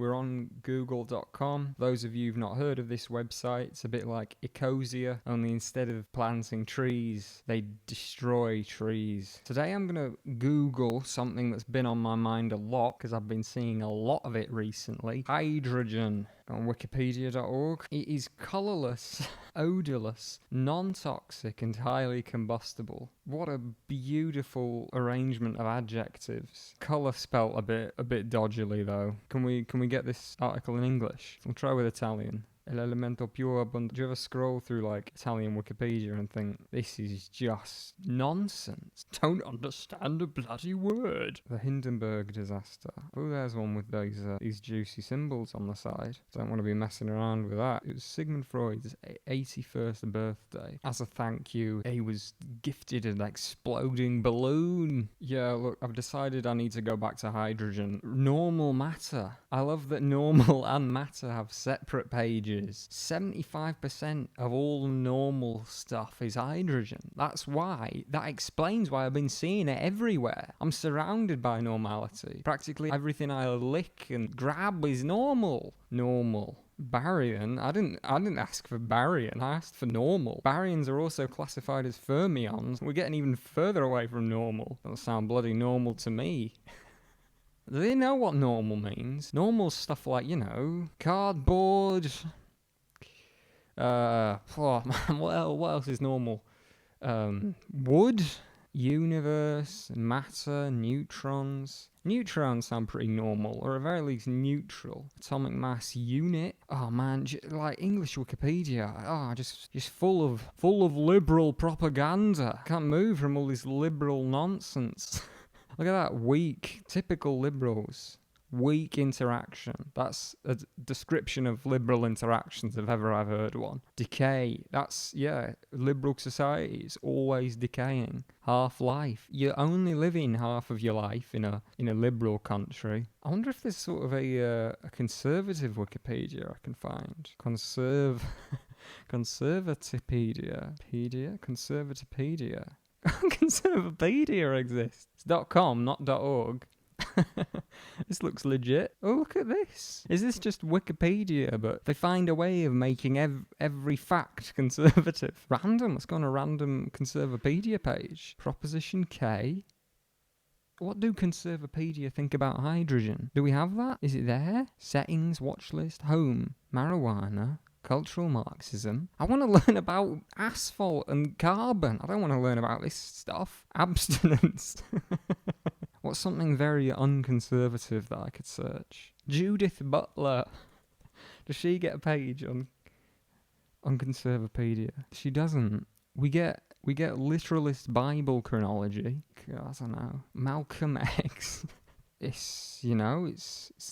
We're on google.com. Those of you who've not heard of this website, it's a bit like Ecosia, only instead of planting trees, they destroy trees. Today I'm going to Google something that's been on my mind a lot, because I've been seeing a lot of it recently. Hydrogen. On wikipedia.org. It is colourless, odourless, non-toxic and highly combustible. What a beautiful arrangement of adjectives. Colour spelt a bit dodgily though. Can we get this article in English? We'll try with Italian. L'elemento più abbondante. Do you ever scroll through like Italian Wikipedia and think, this is just nonsense? Don't understand a bloody word. The Hindenburg disaster. Oh, there's one with these juicy symbols on the side. Don't want to be messing around with that. It was Sigmund Freud's 81st birthday. As a thank you, he was gifted an exploding balloon. Yeah, look, I've decided I need to go back to hydrogen. Normal matter. I love that normal and matter have separate pages. 75% of all normal stuff is hydrogen. That explains why I've been seeing it everywhere. I'm surrounded by normality. Practically everything I lick and grab is normal. Baryon? I didn't ask for baryon, I asked for normal. Baryons are also classified as fermions. We're getting even further away from normal. Doesn't sound bloody normal to me. Do they know what normal means? Normal's stuff like, cardboard. What else is normal? Wood, universe, matter, neutrons. Neutrons sound pretty normal, or at very least neutral. Atomic mass unit. Oh man, like English Wikipedia. Just full of liberal propaganda. Can't move from all this liberal nonsense. Look at that, weak, typical liberals. Weak interaction. That's a description of liberal interactions if ever I've heard one. Decay. Liberal society is always decaying. Half-life. You're only living half of your life in a liberal country. I wonder if there's sort of a conservative Wikipedia I can find. Conservatipedia. Conservatipedia. Conservapedia exists. It's .com, not .org. This looks legit. Oh, look at this. Is this just Wikipedia, but they find a way of making every fact conservative? Random. Let's go on a random Conservapedia page. Proposition K. What do Conservapedia think about hydrogen? Do we have that? Is it there? Settings, watch list, home, marijuana, cultural Marxism. I want to learn about asphalt and carbon. I don't want to learn about this stuff. Abstinence. What's something very unconservative that I could search? Judith Butler. Does she get a page on Conservapedia? She doesn't. We get literalist Bible chronology. I don't know. Malcolm X. It's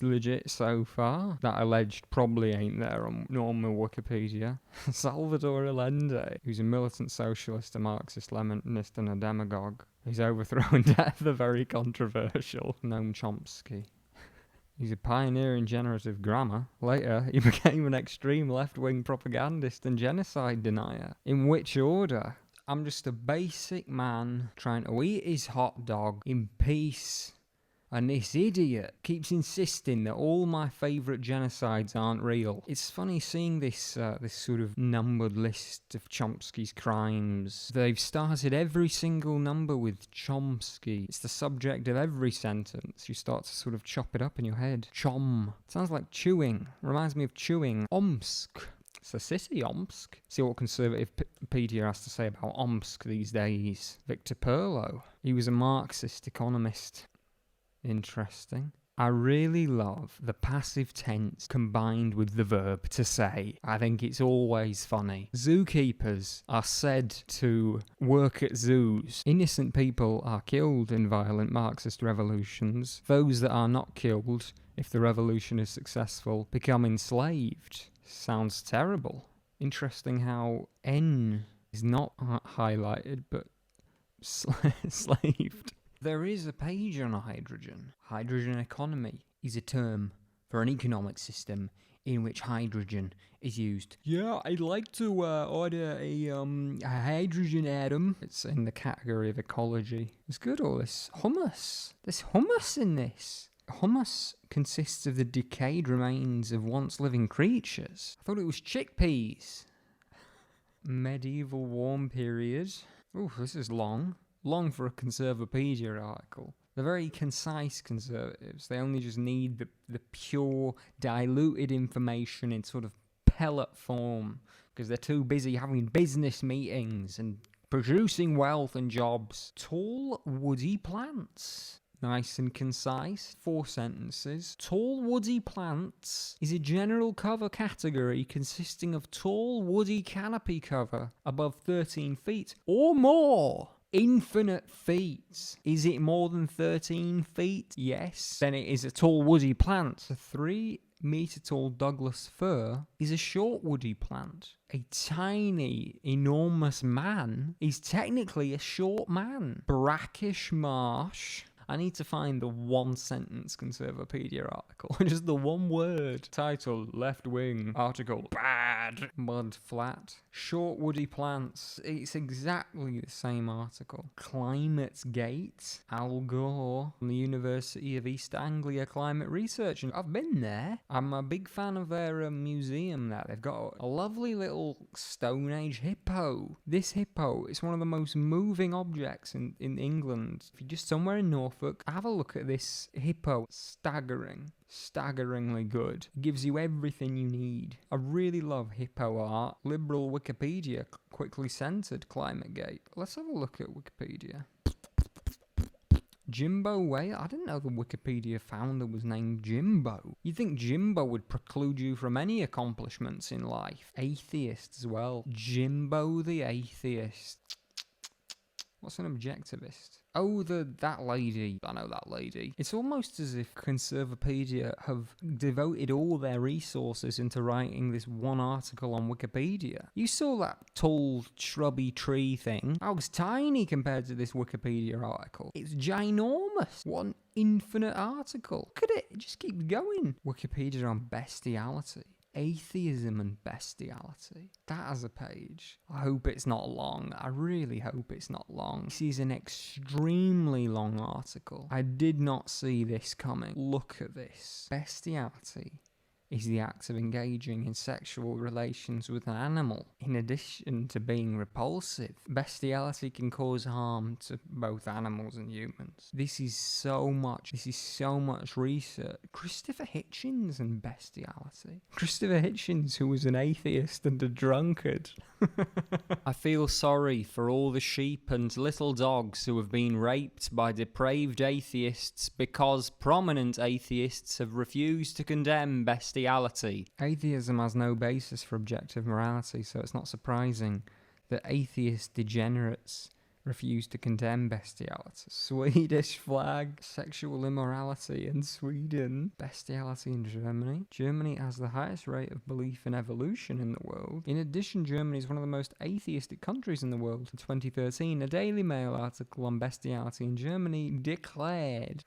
legit so far. That alleged probably ain't there on normal Wikipedia. Salvador Allende, who's a militant socialist, a Marxist-Leninist, and a demagogue. His overthrow and death are very controversial. Noam Chomsky. He's a pioneer in generative grammar. Later, he became an extreme left-wing propagandist and genocide denier. In which order? I'm just a basic man trying to eat his hot dog in peace. And this idiot keeps insisting that all my favourite genocides aren't real. It's funny seeing this sort of numbered list of Chomsky's crimes. They've started every single number with Chomsky. It's the subject of every sentence. You start to sort of chop it up in your head. Chom. Sounds like chewing. Reminds me of chewing. Omsk. It's a city, Omsk. See what Conservative-pedia has to say about Omsk these days. Victor Perlo. He was a Marxist economist. Interesting. I really love the passive tense combined with the verb to say. I think it's always funny. Zookeepers are said to work at zoos. Innocent people are killed in violent Marxist revolutions. Those that are not killed, if the revolution is successful, become enslaved. Sounds terrible. Interesting how N is not highlighted, but slaved. There is a page on hydrogen. Hydrogen economy is a term for an economic system in which hydrogen is used. Yeah, I'd like to order a hydrogen atom. It's in the category of ecology. It's good, all this hummus. There's hummus in this. Hummus consists of the decayed remains of once living creatures. I thought it was chickpeas. Medieval warm period. Ooh, this is long. Long for a Conservapedia article. They're very concise conservatives. They only just need the pure, diluted information in sort of pellet form because they're too busy having business meetings and producing wealth and jobs. Tall, woody plants. Nice and concise. 4 sentences. Tall woody plants is a general cover category consisting of tall woody canopy cover above 13 feet or more. Infinite feet. Is it more than 13 feet? Yes. Then it is a tall woody plant. A 3-meter tall Douglas fir is a short woody plant. A tiny, enormous man is technically a short man. Brackish marsh. I need to find the 1-sentence Conservapedia article. Just the one word. Title, left wing. Article, bad. Mud flat. Short woody plants. It's exactly the same article. Climate Gate. Al Gore from the University of East Anglia Climate Research. And I've been there. I'm a big fan of their museum there. They've got a lovely little Stone Age hippo. This hippo is one of the most moving objects in England. If you're just somewhere in Norfolk, have a look at this hippo. Staggeringly good. It gives you everything you need. I really love hippo art. Liberal Wikipedia quickly censored ClimateGate. Let's have a look at Wikipedia. Jimbo Whale? I didn't know the Wikipedia founder was named Jimbo. You'd think Jimbo would preclude you from any accomplishments in life. Atheist as well. Jimbo the Atheist. What's an objectivist? Oh, that lady. I know that lady. It's almost as if Conservapedia have devoted all their resources into writing this one article on Wikipedia. You saw that tall, shrubby tree thing? That was tiny compared to this Wikipedia article. It's ginormous. What an infinite article. Look at it. It just keeps going. Wikipedia on bestiality. Atheism and bestiality. That has a page. I hope it's not long. I really hope it's not long. This is an extremely long article. I did not see this coming. Look at this. Bestiality is the act of engaging in sexual relations with an animal. In addition to being repulsive, bestiality can cause harm to both animals and humans. This is so much research. Christopher Hitchens and bestiality. Christopher Hitchens, who was an atheist and a drunkard. I feel sorry for all the sheep and little dogs who have been raped by depraved atheists because prominent atheists have refused to condemn bestiality. Atheism has no basis for objective morality, so it's not surprising that atheist degenerates refuse to condemn bestiality. Swedish flag, sexual immorality in Sweden, bestiality in Germany. Germany has the highest rate of belief in evolution in the world. In addition, Germany is one of the most atheistic countries in the world. In 2013, a Daily Mail article on bestiality in Germany declared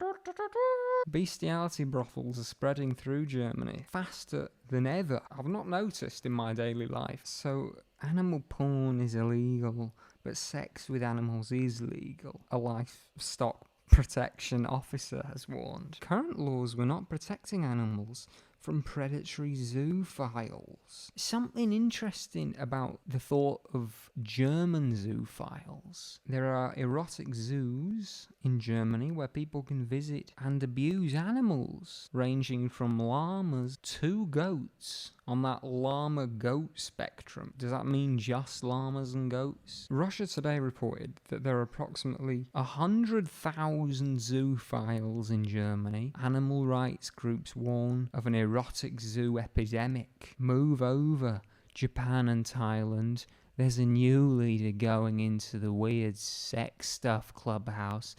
bestiality brothels are spreading through Germany faster than ever. I've not noticed in my daily life. So, animal porn is illegal, but sex with animals is legal. A livestock protection officer has warned. Current laws were not protecting animals from predatory zoophiles. Something interesting about the thought of German zoophiles. There are erotic zoos in Germany where people can visit and abuse animals, ranging from llamas to goats. On that llama-goat spectrum. Does that mean just llamas and goats? Russia Today reported that there are approximately 100,000 zoophiles in Germany. Animal rights groups warn of an erotic zoo epidemic. Move over, Japan and Thailand. There's a new leader going into the weird sex stuff clubhouse.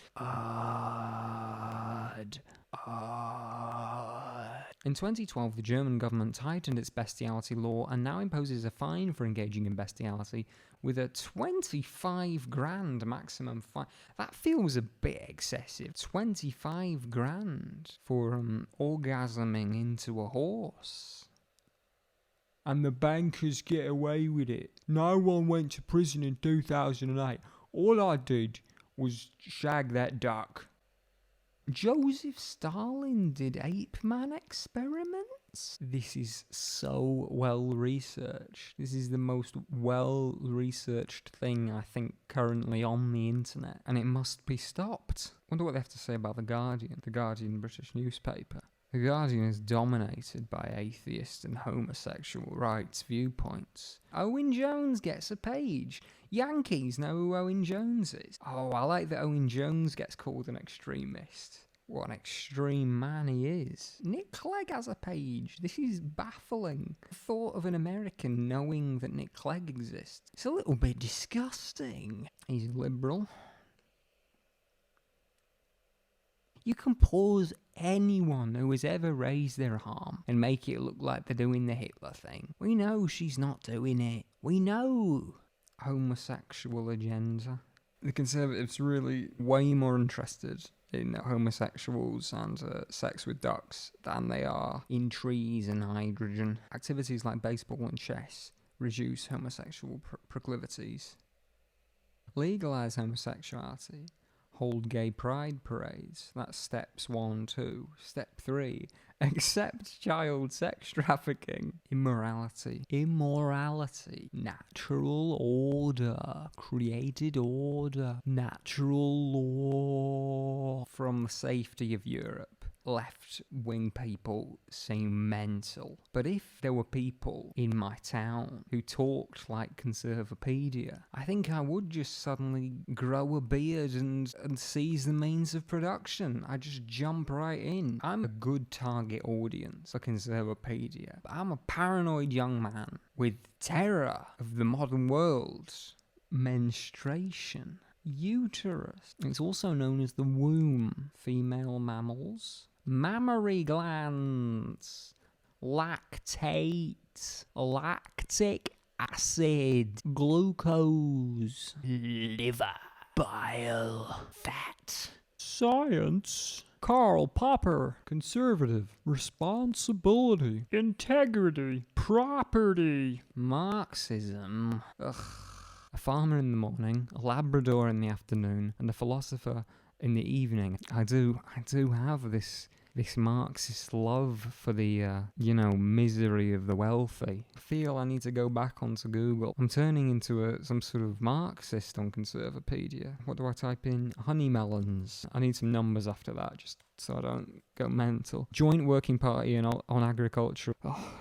In 2012, the German government tightened its bestiality law and now imposes a fine for engaging in bestiality with a 25 grand maximum fine. That feels a bit excessive. 25 grand for orgasming into a horse. And the bankers get away with it. No one went to prison in 2008. All I did was shag that duck. Joseph Stalin did ape man experiments? This is so well researched. This is the most well researched thing I think currently on the internet, and it must be stopped. Wonder what they have to say about The Guardian British newspaper. The Guardian is dominated by atheist and homosexual rights viewpoints. Owen Jones gets a page. Yankees know who Owen Jones is. Oh, I like that Owen Jones gets called an extremist. What an extreme man he is. Nick Clegg has a page. This is baffling. The thought of an American knowing that Nick Clegg exists. It's a little bit disgusting. He's liberal. You can pause anyone who has ever raised their arm and make it look like they're doing the Hitler thing. We know she's not doing it. We know. Homosexual agenda. The Conservatives really way more interested in homosexuals and sex with ducks than they are in trees and hydrogen. Activities like baseball and chess reduce homosexual proclivities. Legalise homosexuality. Hold gay pride parades. That's steps 1, 2. Step 3. Accept child sex trafficking. Immorality. Natural order. Created order. Natural law. From the safety of Europe. Left-wing people seem mental. But if there were people in my town who talked like Conservapedia, I think I would just suddenly grow a beard and seize the means of production. I just jump right in. I'm a good target audience for Conservapedia. But I'm a paranoid young man with terror of the modern world. Menstruation. Uterus. It's also known as the womb. Female mammals. Mammary glands, lactate, lactic acid, glucose, liver, bile, fat. Science. Karl Popper. Conservative. Responsibility. Integrity. Property. Marxism. Ugh. A farmer in the morning, a Labrador in the afternoon, and a philosopher in the evening. I do have this Marxist love for the, misery of the wealthy. I feel I need to go back onto Google. I'm turning into some sort of Marxist on Conservapedia. What do I type in? Honey melons. I need some numbers after that, just so I don't go mental. Joint Working Party on Agriculture. Oh,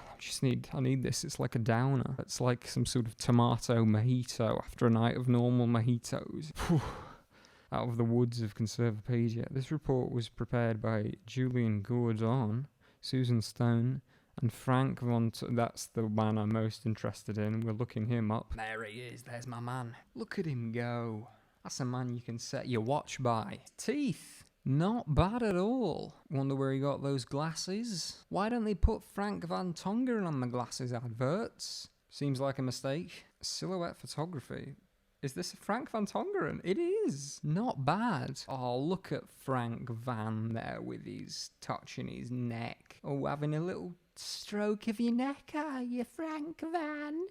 I need this. It's like a downer. It's like some sort of tomato mojito after a night of normal mojitos. Out of the woods of Conservapedia. This report was prepared by Julian Gordon, Susan Stone, and Frank that's the man I'm most interested in. We're looking him up. There he is. There's my man. Look at him go. That's a man you can set your watch by. Teeth. Not bad at all. Wonder where he got those glasses. Why don't they put Frank Van Tongeren on the glasses adverts? Seems like a mistake. Silhouette photography. Is this a Frank Van Tongeren? It is. Not bad. Oh, look at Frank Van there with his touching his neck. Oh, having a little stroke of your neck, are you, Frank Van?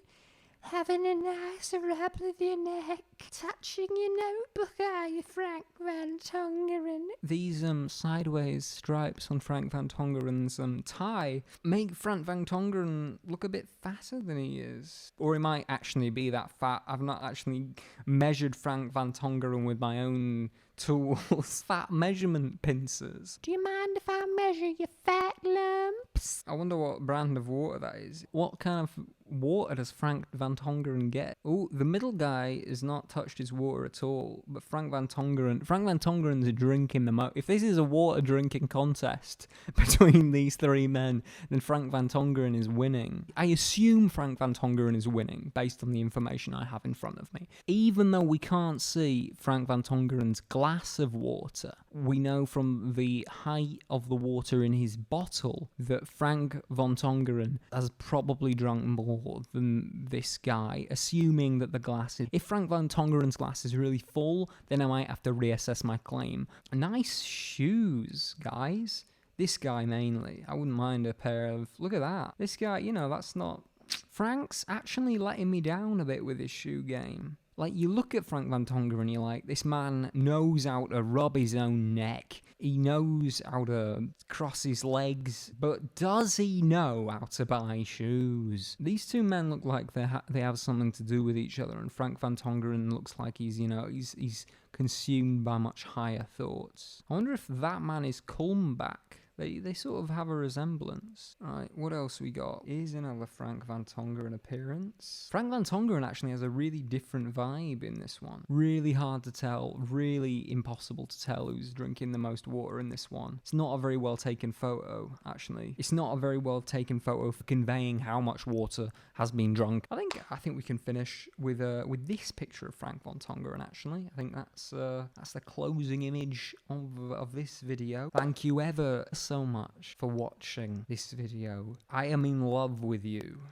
Having a nice rub with your neck. Touching your notebook, are you, Frank Van Tongeren? These sideways stripes on Frank Van Tongeren's tie make Frank Van Tongeren look a bit fatter than he is. Or he might actually be that fat. I've not actually measured Frank Van Tongeren with my own tools. Fat measurement pincers. Do you mind if I measure your fat lumps? I wonder what brand of water that is. What kind of water does Frank Van Tongeren get? Oh, the middle guy has not touched his water at all, but Frank Van Tongeren's drinking the most. If this is a water drinking contest between these three men, then Frank Van Tongeren is winning. I assume Frank Van Tongeren is winning based on the information I have in front of me. Even though we can't see Frank Van Tongeren's glass of water, we know from the height of the water in his bottle that Frank Van Tongeren has probably drunk more than this guy, assuming that the glass is... If Frank Van Tongeren's glass is really full, then I might have to reassess my claim. Nice shoes, guys. This guy mainly. I wouldn't mind a pair of... Look at that. This guy, that's not... Frank's actually letting me down a bit with his shoe game. Like, you look at Frank Van Tongen and you're like, this man knows how to rob his own neck. He knows how to cross his legs. But does he know how to buy shoes? These two men look like they have something to do with each other. And Frank Van Tongeren looks like he's consumed by much higher thoughts. I wonder if that man is Kulmbach. They sort of have a resemblance. Alright, what else we got? Here's another Frank Van Tongeren appearance. Frank Van Tongeren actually has a really different vibe in this one. Really hard to tell, really impossible to tell who's drinking the most water in this one. It's not a very well taken photo, actually. It's not a very well taken photo for conveying how much water has been drunk. I think we can finish with this picture of Frank Van Tongeren, actually. I think that's the closing image of this video. Thank you ever so much for watching this video. I am in love with you.